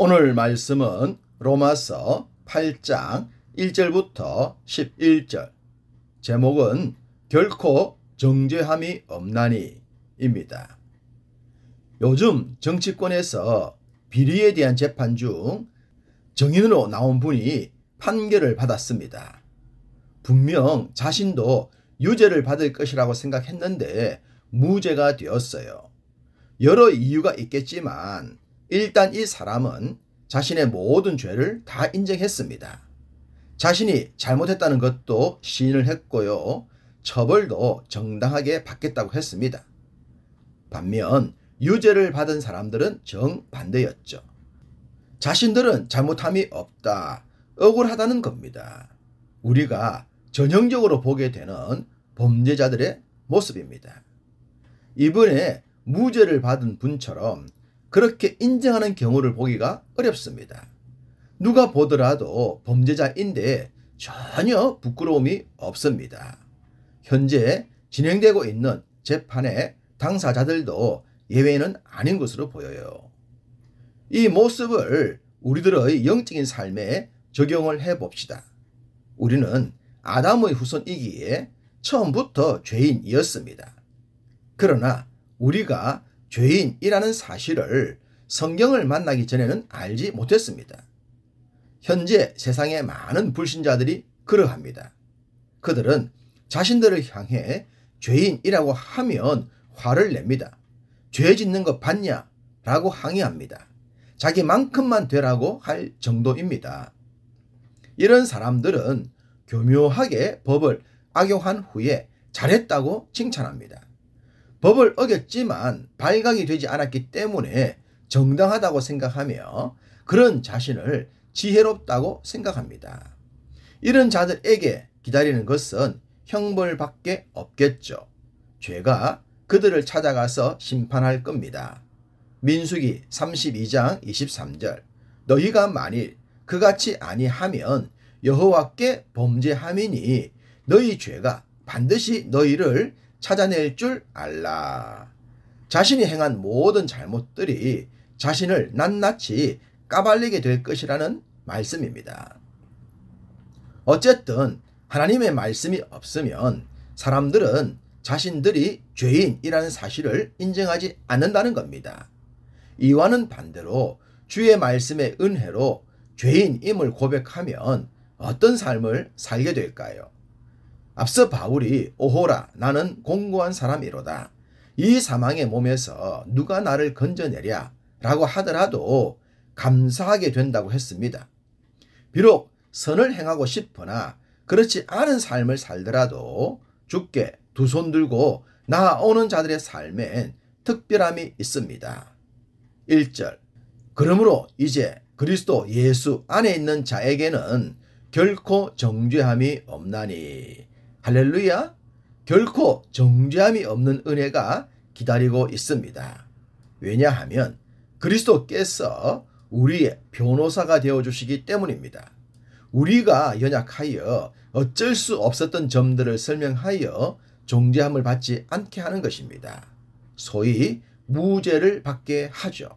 오늘 말씀은 로마서 8장 1절부터 11절, 제목은 결코 정죄함이 없나니 입니다. 요즘 정치권에서 비리에 대한 재판 중 정인으로 나온 분이 판결을 받았습니다. 분명 자신도 유죄를 받을 것이라고 생각했는데 무죄가 되었어요. 여러 이유가 있겠지만 일단 이 사람은 자신의 모든 죄를 다 인정했습니다. 자신이 잘못했다는 것도 시인을 했고요. 처벌도 정당하게 받겠다고 했습니다. 반면 유죄를 받은 사람들은 정반대였죠. 자신들은 잘못함이 없다, 억울하다는 겁니다. 우리가 전형적으로 보게 되는 범죄자들의 모습입니다. 이번에 무죄를 받은 분처럼 그렇게 인정하는 경우를 보기가 어렵습니다. 누가 보더라도 범죄자인데 전혀 부끄러움이 없습니다. 현재 진행되고 있는 재판의 당사자들도 예외는 아닌 것으로 보여요. 이 모습을 우리들의 영적인 삶에 적용을 해봅시다. 우리는 아담의 후손이기에 처음부터 죄인이었습니다. 그러나 우리가 죄인이라는 사실을 성경을 만나기 전에는 알지 못했습니다. 현재 세상에 많은 불신자들이 그러합니다. 그들은 자신들을 향해 죄인이라고 하면 화를 냅니다. 죄 짓는 거 봤냐? 라고 항의합니다. 자기만큼만 되라고 할 정도입니다. 이런 사람들은 교묘하게 법을 악용한 후에 잘했다고 칭찬합니다. 법을 어겼지만 발각이 되지 않았기 때문에 정당하다고 생각하며 그런 자신을 지혜롭다고 생각합니다. 이런 자들에게 기다리는 것은 형벌밖에 없겠죠. 죄가 그들을 찾아가서 심판할 겁니다. 민수기 32장 23절, 너희가 만일 그같이 아니하면 여호와께 범죄함이니 너희 죄가 반드시 너희를 찾아낼 줄 알라. 자신이 행한 모든 잘못들이 자신을 낱낱이 까발리게 될 것이라는 말씀입니다. 어쨌든 하나님의 말씀이 없으면 사람들은 자신들이 죄인이라는 사실을 인정하지 않는다는 겁니다. 이와는 반대로 주의 말씀의 은혜로 죄인임을 고백하면 어떤 삶을 살게 될까요? 앞서 바울이 오호라 나는 공고한 사람이로다. 이 사망의 몸에서 누가 나를 건져내랴 라고 하더라도 감사하게 된다고 했습니다. 비록 선을 행하고 싶으나 그렇지 않은 삶을 살더라도 주께 두 손 들고 나아오는 자들의 삶엔 특별함이 있습니다. 1절, 그러므로 이제 그리스도 예수 안에 있는 자에게는 결코 정죄함이 없나니. 할렐루야! 결코 정죄함이 없는 은혜가 기다리고 있습니다. 왜냐하면 그리스도께서 우리의 변호사가 되어주시기 때문입니다. 우리가 연약하여 어쩔 수 없었던 점들을 설명하여 정죄함을 받지 않게 하는 것입니다. 소위 무죄를 받게 하죠.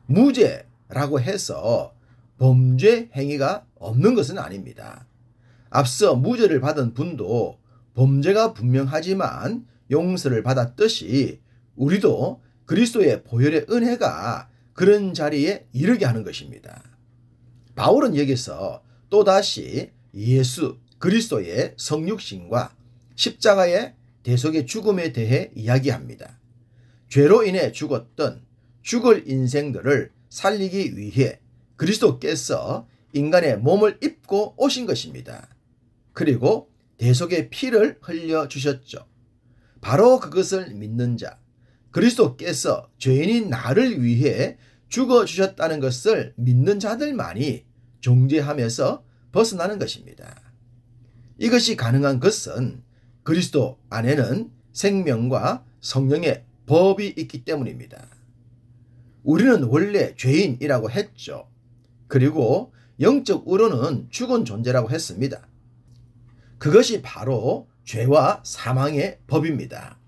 무죄라고 해서 범죄 행위가 없는 것은 아닙니다. 앞서 무죄를 받은 분도 범죄가 분명하지만 용서를 받았듯이 우리도 그리스도의 보혈의 은혜가 그런 자리에 이르게 하는 것입니다. 바울은 여기서 또다시 예수 그리스도의 성육신과 십자가의 대속의 죽음에 대해 이야기합니다. 죄로 인해 죽었던 죽을 인생들을 살리기 위해 그리스도께서 인간의 몸을 입고 오신 것입니다. 그리고 대속의 피를 흘려주셨죠. 바로 그것을 믿는 자, 그리스도께서 죄인인 나를 위해 죽어주셨다는 것을 믿는 자들만이 정죄함에서 벗어나는 것입니다. 이것이 가능한 것은 그리스도 안에는 생명과 성령의 법이 있기 때문입니다. 우리는 원래 죄인이라고 했죠. 그리고 영적으로는 죽은 존재라고 했습니다. 그것이 바로 죄와 사망의 법입니다.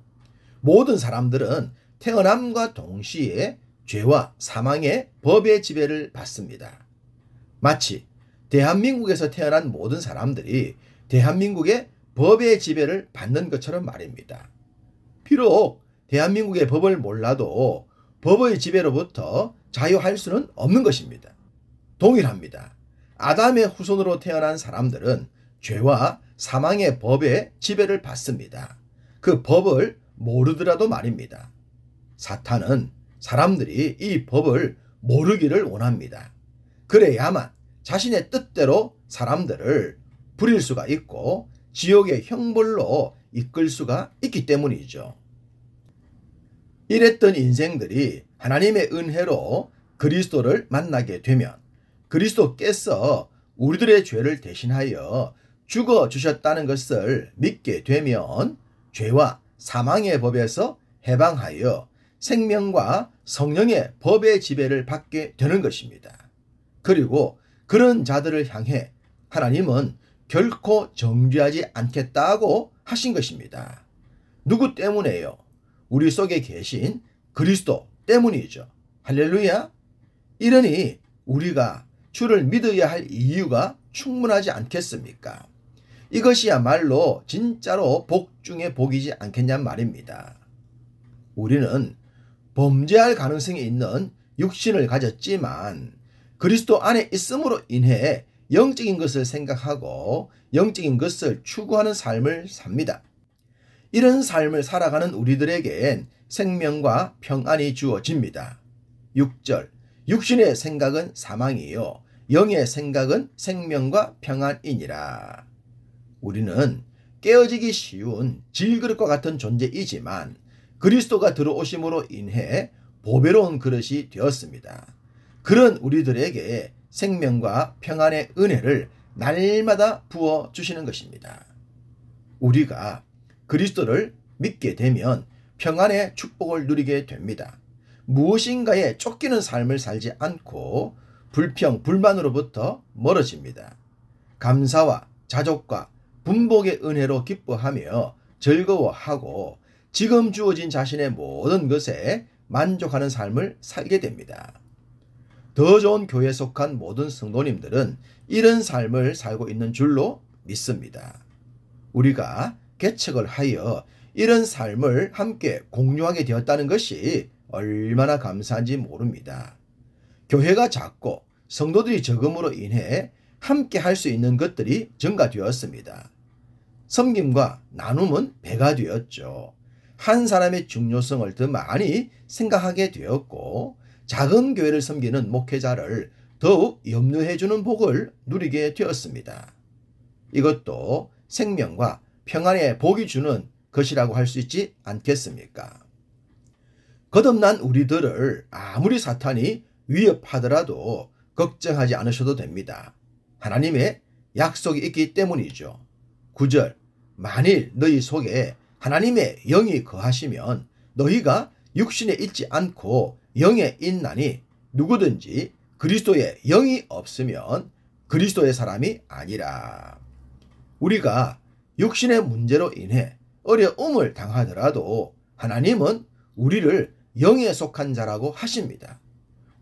모든 사람들은 태어남과 동시에 죄와 사망의 법의 지배를 받습니다. 마치 대한민국에서 태어난 모든 사람들이 대한민국의 법의 지배를 받는 것처럼 말입니다. 비록 대한민국의 법을 몰라도 법의 지배로부터 자유할 수는 없는 것입니다. 동일합니다. 아담의 후손으로 태어난 사람들은 죄와 사망의 법의 지배를 받습니다. 그 법을 모르더라도 말입니다. 사탄은 사람들이 이 법을 모르기를 원합니다. 그래야만 자신의 뜻대로 사람들을 부릴 수가 있고 지옥의 형벌로 이끌 수가 있기 때문이죠. 이랬던 인생들이 하나님의 은혜로 그리스도를 만나게 되면 그리스도께서 우리들의 죄를 대신하여 죽어주셨다는 것을 믿게 되면 죄와 사망의 법에서 해방하여 생명과 성령의 법의 지배를 받게 되는 것입니다. 그리고 그런 자들을 향해 하나님은 결코 정죄하지 않겠다고 하신 것입니다. 누구 때문에요? 우리 속에 계신 그리스도 때문이죠. 할렐루야! 이러니 우리가 주를 믿어야 할 이유가 충분하지 않겠습니까? 이것이야말로 진짜로 복 중에 복이지 않겠냔 말입니다. 우리는 범죄할 가능성이 있는 육신을 가졌지만 그리스도 안에 있음으로 인해 영적인 것을 생각하고 영적인 것을 추구하는 삶을 삽니다. 이런 삶을 살아가는 우리들에겐 생명과 평안이 주어집니다. 6절 육신의 생각은 사망이요 영의 생각은 생명과 평안이니라. 우리는 깨어지기 쉬운 질그릇과 같은 존재이지만 그리스도가 들어오심으로 인해 보배로운 그릇이 되었습니다. 그런 우리들에게 생명과 평안의 은혜를 날마다 부어주시는 것입니다. 우리가 그리스도를 믿게 되면 평안의 축복을 누리게 됩니다. 무엇인가에 쫓기는 삶을 살지 않고 불평, 불만으로부터 멀어집니다. 감사와 자족과 분복의 은혜로 기뻐하며 즐거워하고 지금 주어진 자신의 모든 것에 만족하는 삶을 살게 됩니다. 더 좋은 교회에 속한 모든 성도님들은 이런 삶을 살고 있는 줄로 믿습니다. 우리가 개척을 하여 이런 삶을 함께 공유하게 되었다는 것이 얼마나 감사한지 모릅니다. 교회가 작고 성도들이 적음으로 인해 함께 할 수 있는 것들이 증가되었습니다. 섬김과 나눔은 배가 되었죠. 한 사람의 중요성을 더 많이 생각하게 되었고 작은 교회를 섬기는 목회자를 더욱 염려해주는 복을 누리게 되었습니다. 이것도 생명과 평안의 복이 주는 것이라고 할 수 있지 않겠습니까? 거듭난 우리들을 아무리 사탄이 위협하더라도 걱정하지 않으셔도 됩니다. 하나님의 약속이 있기 때문이죠. 9절 만일 너희 속에 하나님의 영이 거하시면 너희가 육신에 있지 않고 영에 있나니 누구든지 그리스도의 영이 없으면 그리스도의 사람이 아니라. 우리가 육신의 문제로 인해 어려움을 당하더라도 하나님은 우리를 영에 속한 자라고 하십니다.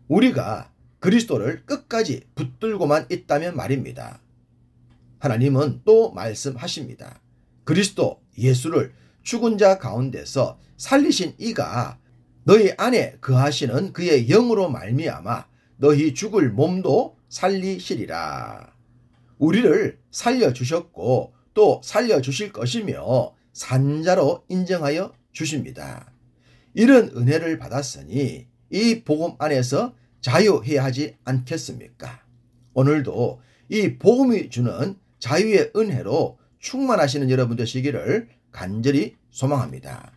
우리가 그리스도를 끝까지 붙들고만 있다면 말입니다. 하나님은 또 말씀하십니다. 그리스도 예수를 죽은 자 가운데서 살리신 이가 너희 안에 거하시는 그의 영으로 말미암아 너희 죽을 몸도 살리시리라. 우리를 살려주셨고 또 살려주실 것이며 산자로 인정하여 주십니다. 이런 은혜를 받았으니 이 복음 안에서 자유해야 하지 않겠습니까? 오늘도 이 복음이 주는 자유의 은혜로 충만하시는 여러분 되시기를 간절히 소망합니다.